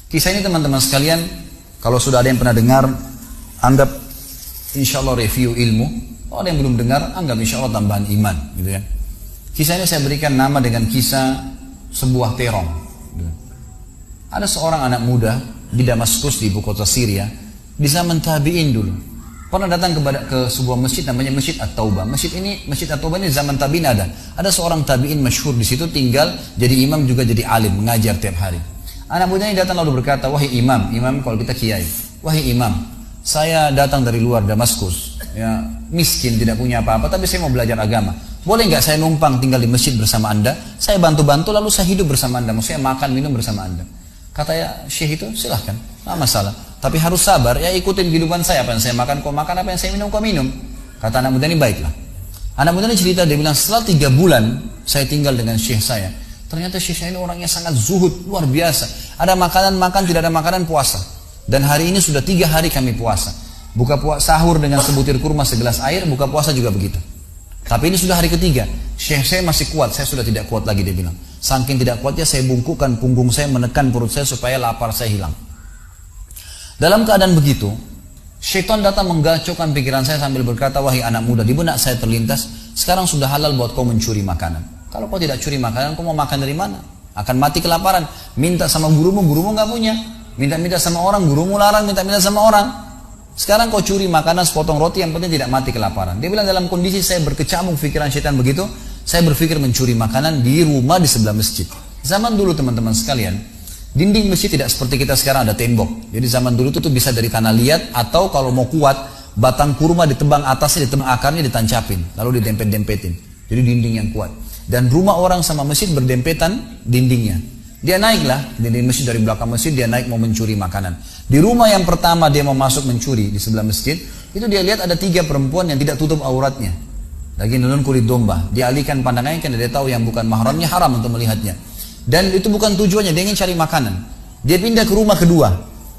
Kisah ini teman-teman sekalian, kalau sudah ada yang pernah dengar, anggap insya Allah review ilmu. Kalau ada yang belum dengar, anggap insya Allah tambahan iman, gitu ya. Kisah ini saya berikan nama dengan kisah sebuah terong. Ada seorang anak muda di Damaskus, di ibu kota Syria, di zaman tabi'in dulu. Pernah datang ke sebuah masjid namanya Masjid At-Taubah. Masjid At-Taubah ini zaman tabi'in ada. Ada seorang tabi'in masyhur di situ, tinggal jadi imam juga jadi alim, mengajar tiap hari. Anak muda ini datang lalu berkata, wahai imam kalau kita kiai, wahai imam, saya datang dari luar Damaskus, ya, miskin, tidak punya apa-apa, tapi saya mau belajar agama. Boleh nggak saya numpang tinggal di masjid bersama anda? Saya bantu-bantu lalu saya hidup bersama anda, maksudnya makan minum bersama anda. Kata ya syekh itu, silahkan, nggak masalah. Tapi harus sabar, ya ikutin kehidupan saya, apa yang saya makan kau makan, apa yang saya minum kau minum. Kata anak muda ini, baiklah. Anak muda ini cerita, dia bilang setelah 3 bulan saya tinggal dengan syekh saya. Ternyata syekh saya ini orangnya sangat zuhud, luar biasa. Ada makanan makan, tidak ada makanan puasa. Dan hari ini sudah 3 hari kami puasa. Buka sahur dengan sebutir kurma segelas air, buka puasa juga begitu. Tapi ini sudah hari ketiga. Syekh saya masih kuat, saya sudah tidak kuat lagi, dia bilang. Saking tidak kuatnya saya bungkukkan punggung saya, menekan perut saya supaya lapar saya hilang. Dalam keadaan begitu, syaitan datang menggacaukan pikiran saya sambil berkata, wahai anak muda, di benak saya terlintas, sekarang sudah halal buat kau mencuri makanan. Kalau kau tidak curi makanan, kau mau makan dari mana? Akan mati kelaparan. Minta sama gurumu nggak punya. Minta-minta sama orang, gurumu larang, minta-minta sama orang. Sekarang kau curi makanan sepotong roti, yang penting tidak mati kelaparan. Dia bilang dalam kondisi saya berkecamuk pikiran syaitan begitu, saya berpikir mencuri makanan di rumah di sebelah masjid. Zaman dulu teman-teman sekalian, dinding masjid tidak seperti kita sekarang ada tembok. Jadi zaman dulu itu bisa dari tanah liat, atau kalau mau kuat, batang kurma ditebang atasnya, ditebang akarnya, ditancapin, lalu didempet-dempetin. Jadi dinding yang kuat. Dan rumah orang sama masjid berdempetan dindingnya. Dia naiklah dinding masjid, dari belakang masjid dia naik mau mencuri makanan. Di rumah yang pertama dia mau masuk mencuri di sebelah masjid, itu dia lihat ada 3 perempuan yang tidak tutup auratnya, lagi nunun kulit domba. Dia alihkan pandangannya karena dia tahu yang bukan mahramnya haram untuk melihatnya. Dan itu bukan tujuannya, dia ingin cari makanan. Dia pindah ke rumah kedua.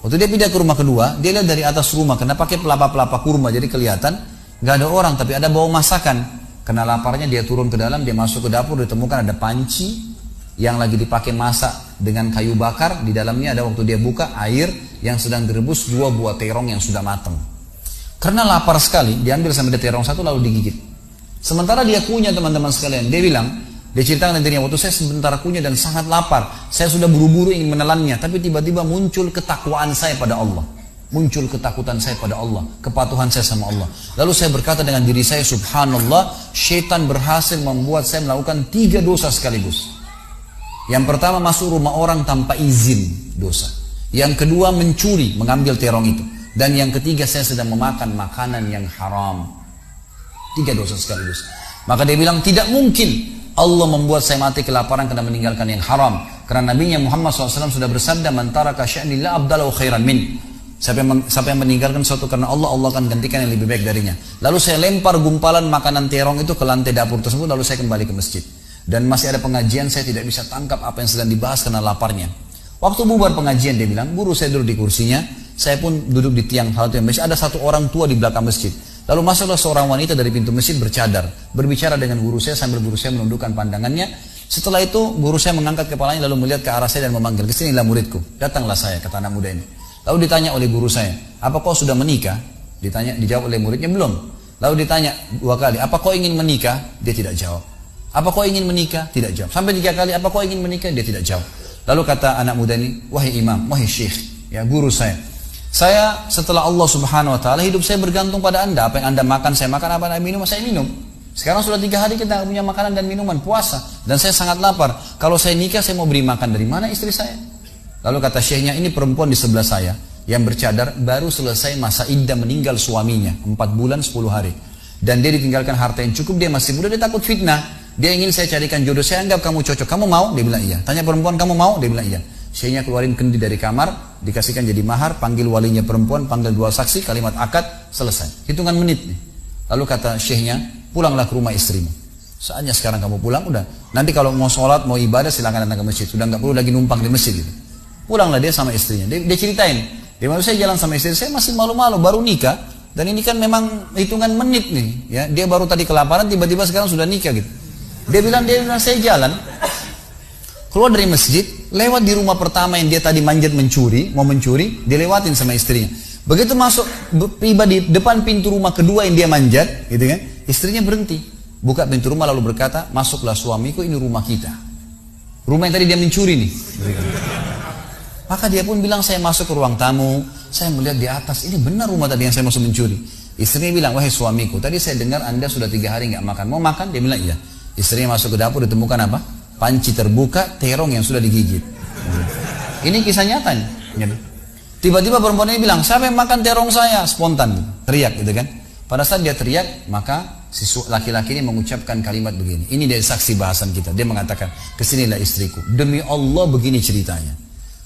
Waktu dia pindah ke rumah kedua, dia lihat dari atas rumah, karena pakai pelapa-pelapa kurma, jadi kelihatan gak ada orang, tapi ada bau masakan. Karena laparnya dia turun ke dalam, dia masuk ke dapur, ditemukan ada panci yang lagi dipakai masak dengan kayu bakar. Di dalamnya ada, waktu dia buka, air yang sedang direbus 2 buah terong yang sudah matang. Karena lapar sekali, diambil sampai terong 1 lalu digigit. Sementara dia kunyah teman-teman sekalian, dia ceritakan nantinya, waktu saya sebentar kunyah dan sangat lapar, saya sudah buru-buru ingin menelannya, tapi tiba-tiba muncul ketakwaan saya pada Allah. Muncul ketakutan saya pada Allah, kepatuhan saya sama Allah. Lalu saya berkata dengan diri saya, subhanallah, syaitan berhasil membuat saya melakukan 3 dosa sekaligus. Yang pertama, masuk rumah orang tanpa izin, dosa. Yang kedua, mencuri, mengambil terong itu. Dan yang ketiga, saya sedang memakan makanan yang haram. 3 dosa sekaligus. Maka dia bilang, tidak mungkin Allah membuat saya mati kelaparan karena meninggalkan yang haram. Karena Nabi Muhammad SAW sudah bersabda, man taraka sya'nillah abdalahu khairan min. Siapa yang meninggalkan sesuatu karena Allah, Allah akan gantikan yang lebih baik darinya. Lalu saya lempar gumpalan makanan terong itu ke lantai dapur tersebut, lalu saya kembali ke masjid. Dan masih ada pengajian, saya tidak bisa tangkap apa yang sedang dibahas karena laparnya. Waktu bubar pengajian, dia bilang, guru saya duduk di kursinya, saya pun duduk di tiang salah satu masjid. Ada 1 orang tua di belakang masjid. Lalu masuklah seorang wanita dari pintu masjid bercadar, berbicara dengan guru saya sambil guru saya menundukkan pandangannya. Setelah itu guru saya mengangkat kepalanya lalu melihat ke arah saya dan memanggil, kesinilah muridku. Datanglah saya, kata anak muda ini. Lalu ditanya oleh guru saya, apa kau sudah menikah? Dijawab oleh muridnya, belum. Lalu ditanya 2 kali, apa kau ingin menikah? Dia tidak jawab. Apa kau ingin menikah? Tidak jawab. Sampai 3 kali, apa kau ingin menikah? Dia tidak jawab. Lalu kata anak muda ini, wahai imam, wahai syekh, ya guru saya setelah Allah subhanahu wa ta'ala, hidup saya bergantung pada anda. Apa yang anda makan, saya makan. Apa yang anda minum, saya minum. Sekarang sudah 3 hari kita punya makanan dan minuman, puasa. Dan saya sangat lapar. Kalau saya nikah, saya mau beri makan dari mana istri saya? Lalu kata syekhnya, ini perempuan di sebelah saya yang bercadar, baru selesai masa iddah meninggal suaminya, 4 bulan 10 hari. Dan dia ditinggalkan harta yang cukup, dia masih muda, dia takut fitnah. Dia ingin saya carikan jodoh, saya anggap kamu cocok. Kamu mau? Dia bilang iya. Tanya perempuan, kamu mau? Dia bilang iya. Syekhnya keluarin kendi dari kamar, dikasihkan jadi mahar, panggil walinya perempuan, panggil 2 saksi, kalimat akad, selesai. Hitungan menit nih. Lalu kata syekhnya, pulanglah ke rumah istrimu. Saatnya sekarang kamu pulang, udah. Nanti kalau mau sholat, mau ibadah, silakan datang ke masjid. Sudah nggak perlu lagi numpang di masjid gitu. Pulanglah dia sama istrinya. Dia ceritain, dia malu, saya jalan sama istri, saya masih malu-malu, baru nikah. Dan ini kan memang hitungan menit nih, ya. Dia baru tadi kelaparan, tiba-tiba sekarang sudah nikah gitu. Dia bilang saya jalan keluar dari masjid, lewat di rumah pertama yang dia tadi manjat mencuri, mau mencuri, dilewatin sama istrinya. Begitu masuk, tiba di depan pintu rumah kedua yang dia manjat, gitu kan, istrinya berhenti, buka pintu rumah lalu berkata, masuklah suamiku, ini rumah kita. Rumah yang tadi dia mencuri nih. Maka dia pun bilang, saya masuk ke ruang tamu, saya melihat di atas, ini benar rumah tadi yang saya masuk mencuri. Istrinya bilang, wahai suamiku, tadi saya dengar Anda sudah 3 hari nggak makan, mau makan? Dia bilang, iya. Istrinya masuk ke dapur, ditemukan apa? Panci terbuka, terong yang sudah digigit. Ini kisah nyatanya. Tiba-tiba perempuan ini bilang, siapa yang makan terong saya? Spontan, teriak gitu kan. Pada saat dia teriak, maka si laki-laki ini mengucapkan kalimat begini. Ini dari saksi bahasan kita. Dia mengatakan, kesinilah istriku. Demi Allah begini ceritanya.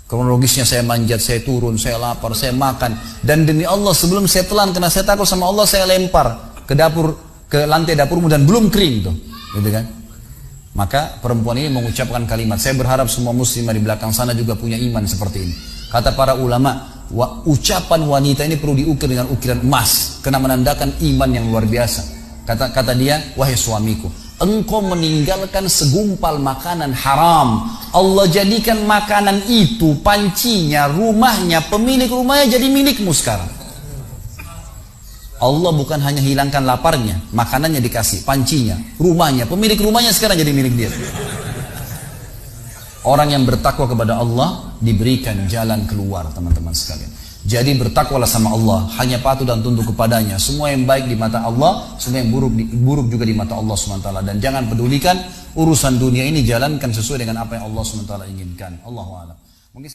Kronologisnya saya manjat, saya turun, saya lapar, saya makan. Dan demi Allah sebelum saya telan, karena saya takut sama Allah, saya lempar ke dapur, ke lantai dapurmu dan belum kering tuh. Gitu kan? Maka perempuan ini mengucapkan kalimat, saya berharap semua muslimah di belakang sana juga punya iman seperti ini. Kata para ulama, ucapan wanita ini perlu diukir dengan ukiran emas, karena menandakan iman yang luar biasa. Kata dia, wahai suamiku, engkau meninggalkan segumpal makanan haram. Allah jadikan makanan itu, pancinya, rumahnya, pemilik rumahnya jadi milikmu sekarang. Allah bukan hanya hilangkan laparnya, makanannya dikasih, pancinya, rumahnya, pemilik rumahnya sekarang jadi milik dia. Orang yang bertakwa kepada Allah diberikan jalan keluar, teman-teman sekalian. Jadi bertakwalah sama Allah, hanya patuh dan tunduk kepadanya. Semua yang baik di mata Allah, semua yang buruk juga di mata Allah SWT. Dan jangan pedulikan urusan dunia ini, jalankan sesuai dengan apa yang Allah SWT inginkan. Allahu a'lam. Mungkin